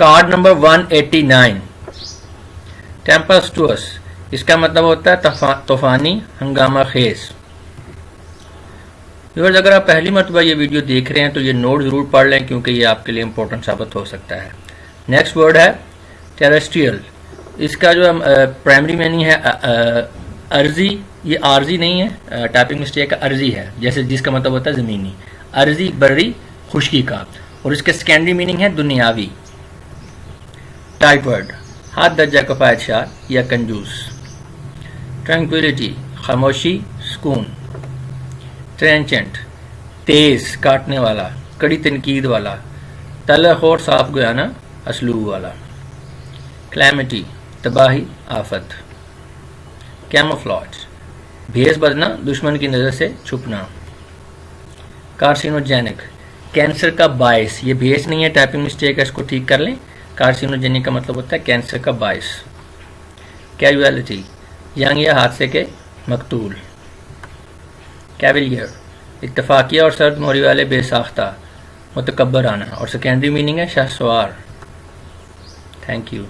Card number 189 ٹیمپسٹوس، اس کا مطلب ہوتا ہے طوفانی، ہنگامہ خیز۔ ویورز اگر آپ پہلی مرتبہ یہ ویڈیو دیکھ رہے ہیں تو یہ نوٹ ضرور پڑھ لیں کیونکہ یہ آپ کے لیے امپورٹنٹ ثابت ہو سکتا ہے۔ نیکسٹ ورڈ ہے ٹیریسٹریل، اس کا جو پرائمری میننگ ہے ارضی، یہ عارضی نہیں ہے، ٹائپنگ مسٹیک ارضی ہے، جیسے جس کا مطلب ہوتا ہے زمینی، ارضی بری خشکی کا، اور اس کے سیکنڈری میننگ ہے دنیاوی۔ ٹائٹ ورڈ ہاتھ درجہ کفایت شار یا کنجوس۔ ٹرانکویلٹی خاموشی، سکون۔ ٹرینچنٹ تیز کاٹنے والا، کڑی تنقید والا، تلخ اور صاف گویانہ اسلوب والا۔ کلیمٹی تباہی، آفت۔ کیموفلاج بھیس بدلنا، دشمن کی نظر سے چھپنا۔ کارسینوجینک کینسر کا باعث، یہ بھیس نہیں ہے، ٹائپنگ مسٹیک ہے، اس کو ٹھیک کر لیں۔ کارسینوجینک کا مطلب ہوتا ہے کینسر کا باعث۔ کیجویلٹی جنگ یا حادثے کے مقتول۔ کیویلیئر اتفاقیہ اور سرد موری والے، بے ساختہ، متکبرانہ، اور سیکنڈری میننگ ہے شاہ سوار۔ Thank you.